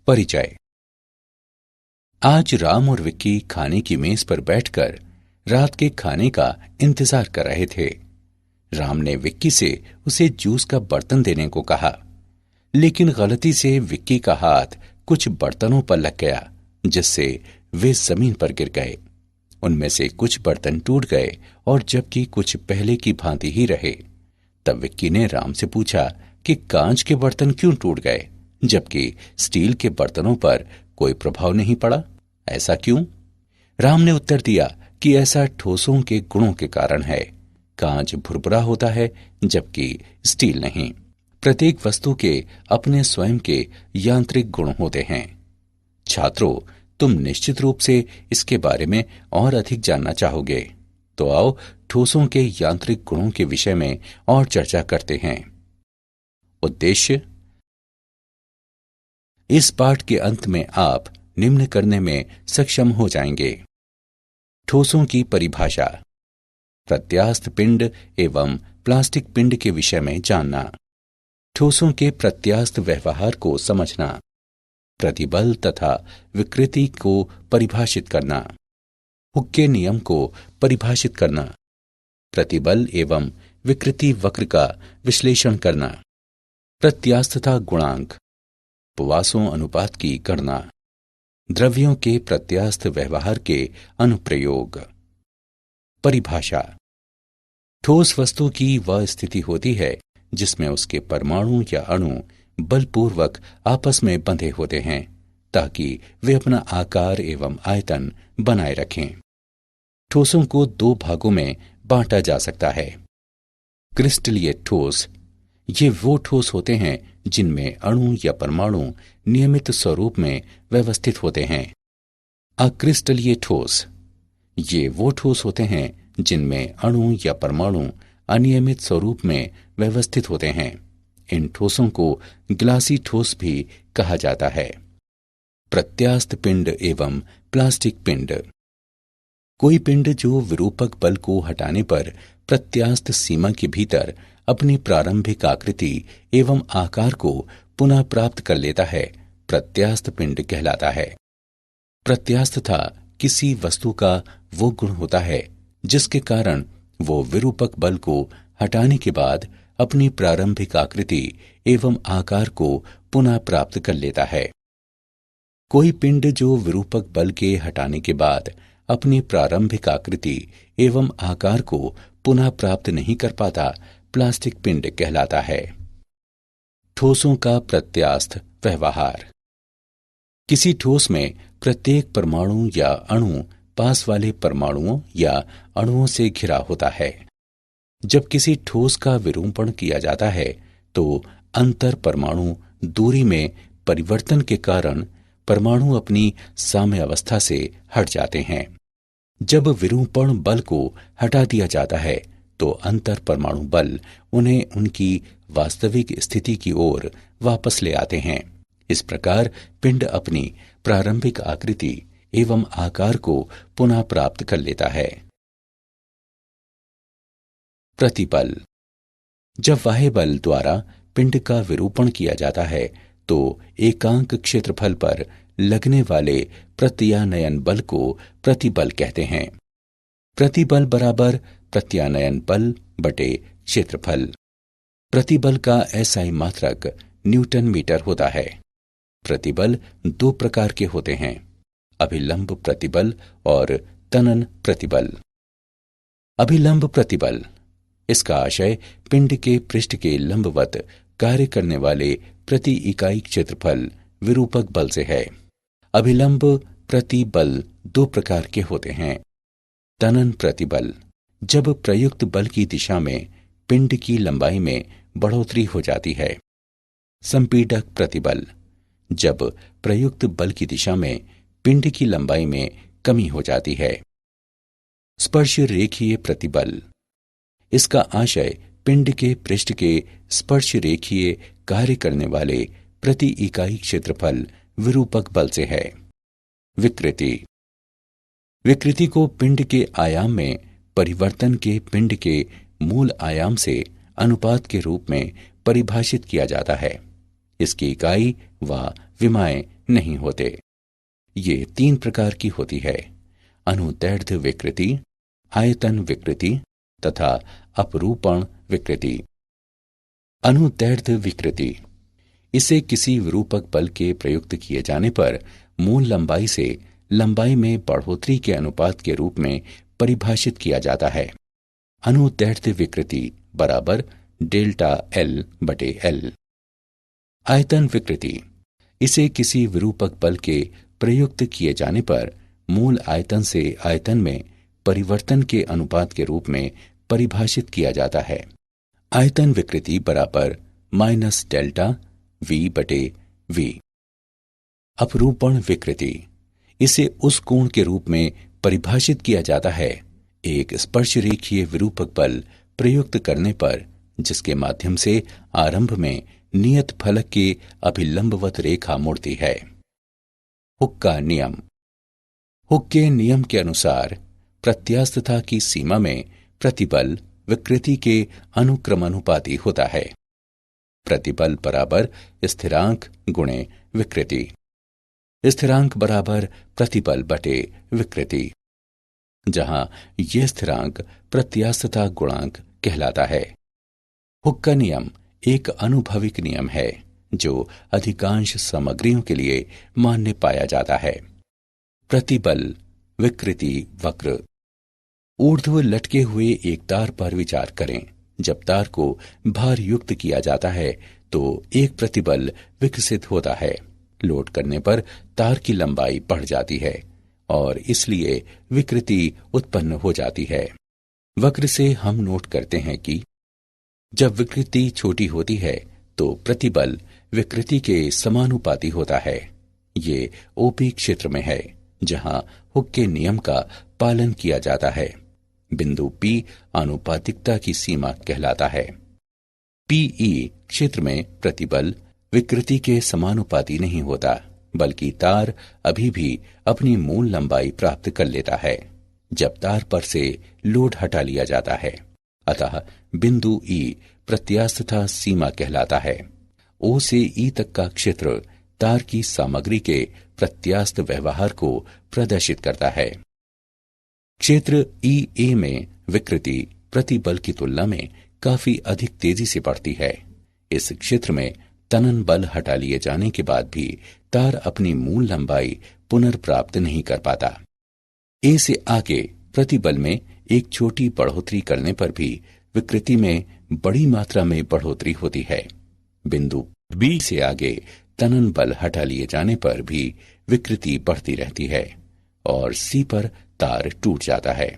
परिचय। आज राम और विक्की खाने की मेज पर बैठकर रात के खाने का इंतजार कर रहे थे। राम ने विक्की से उसे जूस का बर्तन देने को कहा, लेकिन गलती से विक्की का हाथ कुछ बर्तनों पर लग गया, जिससे वे जमीन पर गिर गए। उनमें से कुछ बर्तन टूट गए और जबकि कुछ पहले की भांति ही रहे। तब विक्की ने राम से पूछा कि कांच के बर्तन क्यों टूट गए, जबकि स्टील के बर्तनों पर कोई प्रभाव नहीं पड़ा? ऐसा क्यों? राम ने उत्तर दिया कि ऐसा ठोसों के गुणों के कारण है। कांच भुरभुरा होता है, जबकि स्टील नहीं। प्रत्येक वस्तु के अपने स्वयं के यांत्रिक गुण होते हैं। छात्रों, तुम निश्चित रूप से इसके बारे में और अधिक जानना चाहोगे, तो आओ ठोसों के यांत्रिक गुणों के विषय में और चर्चा करते हैं। उद्देश्य: इस पाठ के अंत में आप निम्न करने में सक्षम हो जाएंगे। ठोसों की परिभाषा, प्रत्यास्थ पिंड एवं प्लास्टिक पिंड के विषय में जानना, ठोसों के प्रत्यास्थ व्यवहार को समझना, प्रतिबल तथा विकृति को परिभाषित करना, हुक के नियम को परिभाषित करना, प्रतिबल एवं विकृति वक्र का विश्लेषण करना, प्रत्यास्थता गुणांक, उपवासों अनुपात की गणना, द्रव्यों के प्रत्यास्थ व्यवहार के अनुप्रयोग। परिभाषा: ठोस वस्तु की वह स्थिति होती है जिसमें उसके परमाणु या अणु बलपूर्वक आपस में बंधे होते हैं ताकि वे अपना आकार एवं आयतन बनाए रखें। ठोसों को दो भागों में बांटा जा सकता है। क्रिस्टलीय ठोस: ये वो ठोस होते हैं जिनमें अणु या परमाणु नियमित स्वरूप में व्यवस्थित होते हैं। अक्रिस्टलीय ठोस: ये वो ठोस होते हैं जिनमें अणु या परमाणु अनियमित स्वरूप में व्यवस्थित होते हैं। इन ठोसों को ग्लासी ठोस भी कहा जाता है। प्रत्यास्थ पिंड एवं प्लास्टिक पिंड: कोई पिंड जो विरूपक बल को हटाने पर प्रत्यास्थ सीमा के भीतर अपनी प्रारंभिक आकृति एवं आकार को पुनः प्राप्त कर लेता है, प्रत्यास्थ पिंड कहलाता है। प्रत्यास्थता किसी वस्तु का वो गुण होता है जिसके कारण वो विरूपक बल को हटाने के बाद अपनी प्रारंभिक आकृति एवं आकार को पुनः प्राप्त कर लेता है। कोई पिंड जो विरूपक बल के हटाने के बाद अपनी प्रारंभिक आकृति एवं आकार को पुनः प्राप्त नहीं कर पाता, प्लास्टिक पिंड कहलाता है। ठोसों का प्रत्यास्थ व्यवहार: किसी ठोस में प्रत्येक परमाणु या अणु पास वाले परमाणुओं या अणुओं से घिरा होता है। जब किसी ठोस का विरूपण किया जाता है तो अंतर परमाणु दूरी में परिवर्तन के कारण परमाणु अपनी साम्यावस्था से हट जाते हैं। जब विरूपण बल को हटा दिया जाता है तो अंतर परमाणु बल उन्हें उनकी वास्तविक स्थिति की ओर वापस ले आते हैं। इस प्रकार पिंड अपनी प्रारंभिक आकृति एवं आकार को पुनः प्राप्त कर लेता है। प्रतिबल: जब बाह्य बल द्वारा पिंड का विरूपण किया जाता है तो एकांक क्षेत्रफल पर लगने वाले प्रत्यानयन बल को प्रतिबल कहते हैं। प्रतिबल बराबर प्रत्यानयन बल बटे क्षेत्रफल। प्रतिबल का एसआई मात्रक न्यूटन मीटर होता है। प्रतिबल दो प्रकार के होते हैं, अभिलंब प्रतिबल और तनन प्रतिबल। अभिलंब प्रतिबल: इसका आशय पिंड के पृष्ठ के लंबवत कार्य करने वाले प्रति इकाई क्षेत्रफल विरूपक बल से है। अभिलंब प्रतिबल दो प्रकार के होते हैं। तनन प्रतिबल: जब प्रयुक्त बल की दिशा में पिंड की लंबाई में बढ़ोतरी हो जाती है। संपीडक प्रतिबल: जब प्रयुक्त बल की दिशा में पिंड की लंबाई में कमी हो जाती है। स्पर्श रेखीय प्रतिबल: इसका आशय पिंड के पृष्ठ के स्पर्श रेखीय कार्य करने वाले प्रति इकाई क्षेत्रफल विरूपक बल से है। विकृति: विकृति को पिंड के आयाम में परिवर्तन के पिंड के मूल आयाम से अनुपात के रूप में परिभाषित किया जाता है। इसकी इकाई व विमाएं नहीं होते। ये 3 प्रकार की होती है: अनुदैर्ध्य विकृति, आयतन विकृति तथा अपरूपण विकृति। अनुदैर्ध्य विकृति, इसे किसी विरूपक बल के प्रयुक्त किए जाने पर मूल लंबाई से लंबाई में बढ़ोतरी के अनुपात के रूप में परिभाषित किया जाता है। अनुदैर्ध्य विकृति बराबर डेल्टा एल बटे एल। आयतन विकृति, इसे किसी विरूपक बल के प्रयुक्त किए जाने पर मूल आयतन से आयतन में परिवर्तन के अनुपात के रूप में परिभाषित किया जाता है। आयतन विकृति बराबर माइनस डेल्टा वी बटे वी। अपरूपण विकृति, इसे उस कोण के रूप में परिभाषित किया जाता है एक स्पर्शरेखीय विरूपक बल प्रयुक्त करने पर जिसके माध्यम से आरंभ में नियत फलक के अभिलंबवत रेखा मुड़ती है। हुक का नियम। हुक के नियम के अनुसार प्रत्यास्थता की सीमा में प्रतिबल विकृति के अनुक्रमानुपाती होता है। प्रतिबल बराबर स्थिरांक गुणे विकृति। स्थिरांक बराबर प्रतिबल बटे विकृति, जहां यह स्थिरांक प्रत्यास्थता गुणांक कहलाता है। हुक का नियम एक आनुभविक नियम है जो अधिकांश सामग्रियों के लिए मान्य पाया जाता है। प्रतिबल विकृति वक्र। ऊर्ध्व लटके हुए एक तार पर विचार करें। जब तार को भार युक्त किया जाता है तो एक प्रतिबल विकसित होता है। लोड करने पर तार की लंबाई बढ़ जाती है और इसलिए विकृति उत्पन्न हो जाती है। वक्र से हम नोट करते हैं कि जब विकृति छोटी होती है तो प्रतिबल विकृति के समानुपाती होता है। ये ओपी क्षेत्र में है जहां हुक के नियम का पालन किया जाता है। बिंदु P आनुपातिकता की सीमा कहलाता है। PE क्षेत्र में प्रतिबल विकृति के समानुपाती नहीं होता, बल्कि तार अभी भी अपनी मूल लंबाई प्राप्त कर लेता है जब तार पर से लोड हटा लिया जाता है। अतः बिंदु E प्रत्यास्थता सीमा कहलाता है। O से E तक का क्षेत्र तार की सामग्री के प्रत्यास्थ व्यवहार को प्रदर्शित करता है। क्षेत्र EA में विकृति प्रतिबल की तुलना में काफी अधिक तेजी से बढ़ती है। इस क्षेत्र में तनन बल हटा लिए जाने के बाद भी तार अपनी मूल लंबाई पुनर्प्राप्त नहीं कर पाता। A से आगे प्रतिबल में एक छोटी बढ़ोतरी करने पर भी विकृति में बड़ी मात्रा में बढ़ोतरी होती है। बिंदु B से आगे तनन बल हटा लिए जाने पर भी विकृति बढ़ती रहती है और C पर तार टूट जाता है।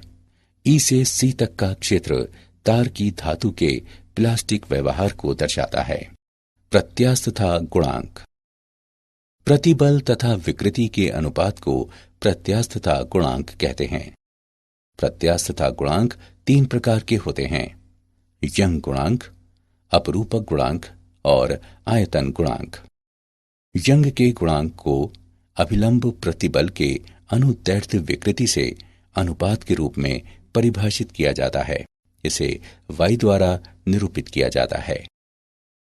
E से C तक का क्षेत्र तार की धातु के प्लास्टिक व्यवहार को दर्शाता है। प्रत्यास्थता गुणांक। प्रतिबल तथा विकृति के अनुपात को प्रत्यास्थता गुणांक कहते हैं। प्रत्यास्थता गुणांक 3 प्रकार के होते हैं: यंग गुणांक, अपरूपक गुणांक और आयतन गुणांक। यंग के गुणांक को अभिलंब प्रतिबल के अनुदैर्ध्य विकृति से अनुपात के रूप में परिभाषित किया जाता है। इसे y द्वारा निरूपित किया जाता है।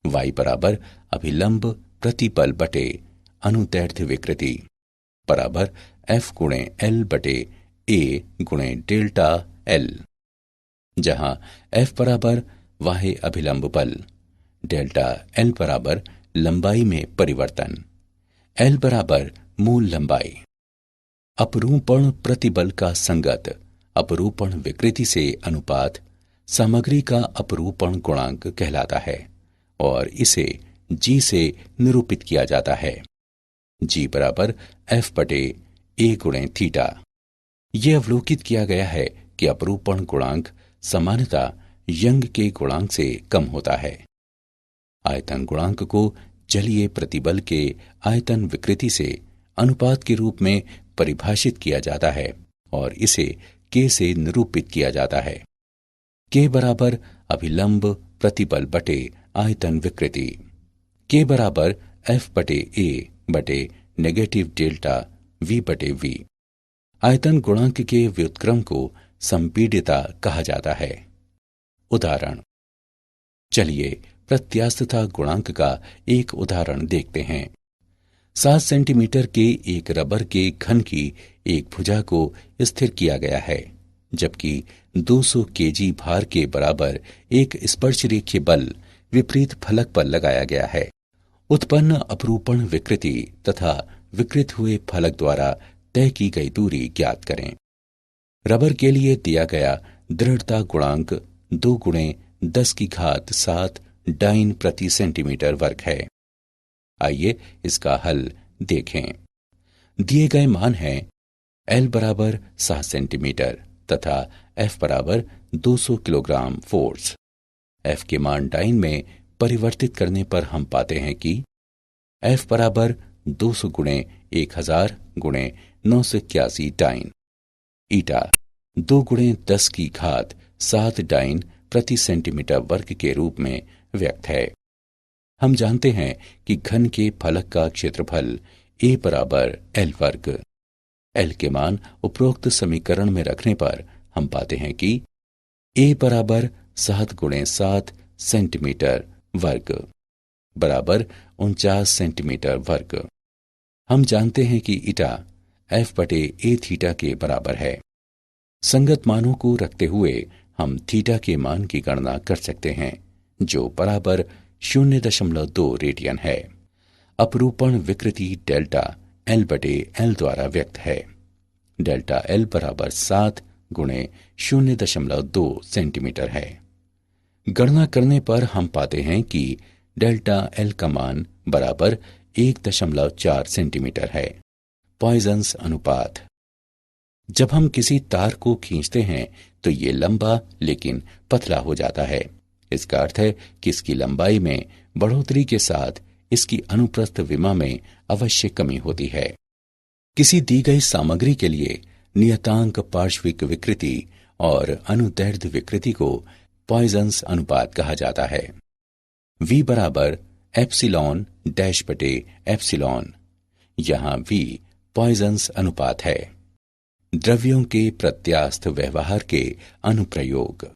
y बराबर अभिलंब प्रतिबल बटे अनुदैर्ध्य विकृति बराबर F गुणे L बटे A गुणे डेल्टा L, जहां F बराबर वाह्य अभिलंब बल, डेल्टा L बराबर लंबाई में परिवर्तन, L बराबर मूल लंबाई। अपरूपण प्रतिबल का संगत अपरूपण विकृति से अनुपात सामग्री का अपरूपण गुणांक कहलाता है और इसे G से निरूपित किया जाता है। G बराबर F बटे A गुणे थीटा। यह अवलोकित किया गया है कि अपरूपण गुणांक सामान्यतः यंग के गुणांक से कम होता है। आयतन गुणांक को जलीय प्रतिबल के आयतन विकृति से अनुपात के रूप में परिभाषित किया जाता है और इसे K से निरूपित किया जाता है। K बराबर अभिलंब प्रतिबल बटे आयतन विकृति। K बराबर F बटे A बटे नेगेटिव डेल्टा V बटे V। आयतन गुणांक के व्युत्क्रम को संपीड्यता कहा जाता है। उदाहरण। चलिए प्रत्यास्थता गुणांक का एक उदाहरण देखते हैं। 7 सेंटीमीटर के एक रबर के घन की एक भुजा को स्थिर किया गया है, जबकि 200 केजी भार के बराबर एक स्पर्शरेखीय बल विपरीत फलक पर लगाया गया है। उत्पन्न अपरूपण विकृति तथा विकृत हुए फलक द्वारा तय की गई दूरी ज्ञात करें। रबर के लिए दिया गया दृढ़ता गुणांक 2 गुणे 10 की घात 7 डाइन प्रति सेंटीमीटर वर्ग है। आइए इसका हल देखें। दिए गए मान हैं L बराबर 7 सेंटीमीटर तथा F बराबर 200 किलोग्राम फोर्स। F के मान डाइन में परिवर्तित करने पर हम पाते हैं कि F बराबर 200 गुणे 1000 गुणे 981 डाइन, ईटा 2 गुणे 10 की घात 7 डाइन प्रति सेंटीमीटर वर्ग के रूप में व्यक्त है। हम जानते हैं कि घन के फलक का क्षेत्रफल A बराबर L वर्ग। L के मान उपरोक्त समीकरण में रखने पर हम पाते हैं कि A बराबर 7 गुणे 7 सेंटीमीटर वर्ग बराबर 49 सेंटीमीटर वर्ग। हम जानते हैं कि ईटा F बटे A थीटा के बराबर है। संगत मानों को रखते हुए हम थीटा के मान की गणना कर सकते हैं, जो बराबर 0.2 रेडियन है। अपरूपण विकृति डेल्टा L बटे L द्वारा व्यक्त है। डेल्टा L बराबर 7 गुणे 0.2 सेंटीमीटर है। गणना करने पर हम पाते हैं कि डेल्टा L का मान बराबर 1.4 सेंटीमीटर है। पॉइजन्स अनुपात। जब हम किसी तार को खींचते हैं तो ये लंबा लेकिन पतला हो जाता है। इसका अर्थ है कि इसकी लंबाई में बढ़ोतरी के साथ इसकी अनुप्रस्थ विमा में अवश्य कमी होती है। किसी दी गई सामग्री के लिए नियतांक पार्श्विक विकृति और अनुदैर्ध्य विकृति को पॉइजन्स अनुपात कहा जाता है। V बराबर एप्सिलॉन डैश बटे एप्सिलॉन। यहाँ V पॉइजन्स अनुपात है। द्रव्यों के प्रत्यास्थ व्यवहार के अनुप्रयोग।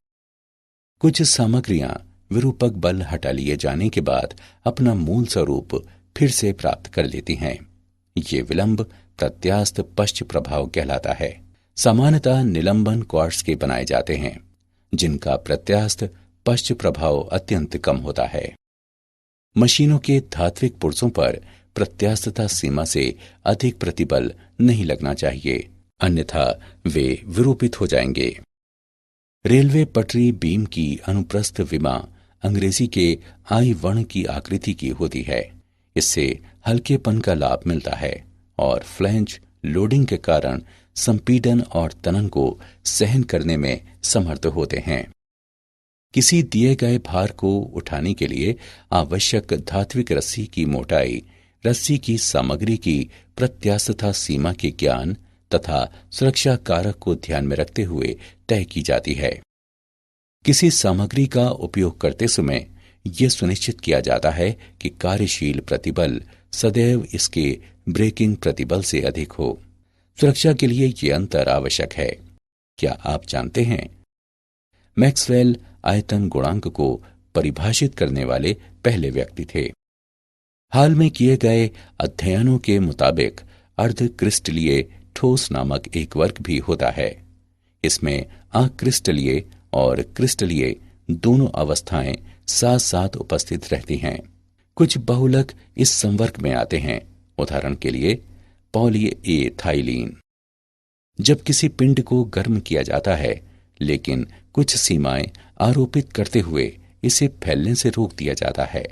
कुछ सामग्रियां विरूपक बल हटा लिए जाने के बाद अपना मूल स्वरूप फिर से प्राप्त कर लेती हैं। ये विलंब प्रत्यास्थ पश्च प्रभाव कहलाता है। सामान्यतः निलंबन क्वार्ट्ज के बनाए जाते हैं, जिनका प्रत्यास्थ पश्च प्रभाव अत्यंत कम होता है। मशीनों के धात्विक पुर्जों पर प्रत्यास्थता सीमा से अधिक प्रतिबल नहीं लगना चाहिए, अन्यथा वे विरूपित हो जाएंगे। रेलवे पटरी बीम की अनुप्रस्थ विमा अंग्रेजी के आई वर्ण की आकृति की होती है। इससे हल्केपन का लाभ मिलता है और फ्लैंज लोडिंग के कारण संपीड़न और तनन को सहन करने में समर्थ होते हैं। किसी दिए गए भार को उठाने के लिए आवश्यक धात्विक रस्सी की मोटाई रस्सी की सामग्री की प्रत्यास्थता सीमा के ज्ञान तथा सुरक्षा कारक को ध्यान में रखते हुए तय की जाती है। किसी सामग्री का उपयोग करते समय यह सुनिश्चित किया जाता है कि कार्यशील प्रतिबल सदैव इसके ब्रेकिंग प्रतिबल से अधिक हो। सुरक्षा के लिए यह अंतर आवश्यक है। क्या आप जानते हैं? मैक्सवेल आयतन गुणांक को परिभाषित करने वाले पहले व्यक्ति थे। हाल में किए गए अध्ययनों के मुताबिक अर्धक्रिस्टलीय ठोस नामक एक वर्ग भी होता है। इसमें अक्रिस्टलीय और क्रिस्टलीय दोनों अवस्थाएं साथ साथ उपस्थित रहती हैं। कुछ बहुलक इस संवर्ग में आते हैं। उदाहरण के लिए पॉलीएथाइलीन। जब किसी पिंड को गर्म किया जाता है, लेकिन कुछ सीमाएं आरोपित करते हुए इसे फैलने से रोक दिया जाता है,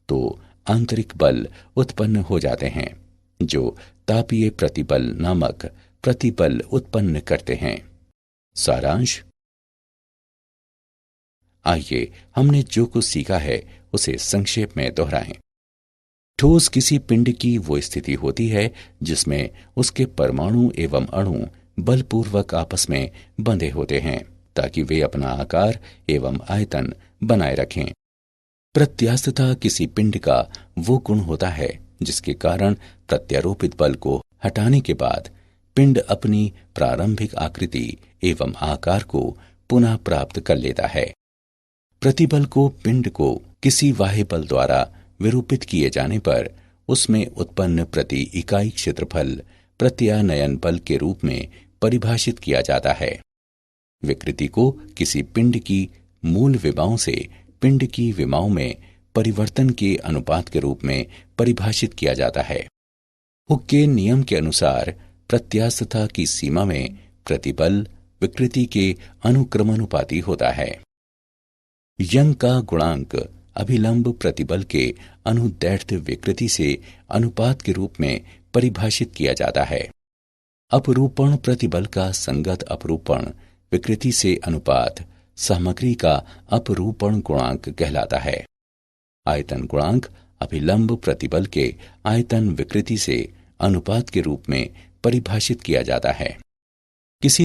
तो आंतरिक बल उत्पन्न हो जाते हैं, जो तापीय प्रतिबल नामक प्रतिबल उत्पन्न करते हैं। सारांश। आइए हमने जो कुछ सीखा है उसे संक्षेप में दोहराएं। ठोस किसी पिंड की वो स्थिति होती है जिसमें उसके परमाणु एवं अणु बलपूर्वक आपस में बंधे होते हैं ताकि वे अपना आकार एवं आयतन बनाए रखें। प्रत्यास्थता किसी पिंड का वो गुण होता है जिसके कारण प्रत्यारोपित बल को हटाने के बाद पिंड अपनी प्रारंभिक आकृति एवं आकार को पुनः प्राप्त कर लेता है। प्रतिबल को पिंड को किसी बाह्य बल द्वारा विरूपित किए जाने पर उसमें उत्पन्न प्रति इकाई क्षेत्रफल प्रत्यानयन बल के रूप में परिभाषित किया जाता है। विकृति को किसी पिंड की मूल विमाओं से पिंड की विमाओं में परिवर्तन के अनुपात के रूप में परिभाषित किया जाता है। हुक के नियम के अनुसार प्रत्यास्थता की सीमा में प्रतिबल विकृति के अनुक्रमानुपाती होता है। यंग का गुणांक अभिलंब प्रतिबल के अनुदैर्ध्य विकृति से अनुपात के रूप में परिभाषित किया जाता है। अपरूपण प्रतिबल का संगत अपरूपण विकृति से अनुपात सामग्री का अपरूपण गुणांक कहलाता है। आयतन गुणांक अभिलंब प्रतिबल के आयतन विकृति से अनुपात के रूप में परिभाषित किया जाता है। किसी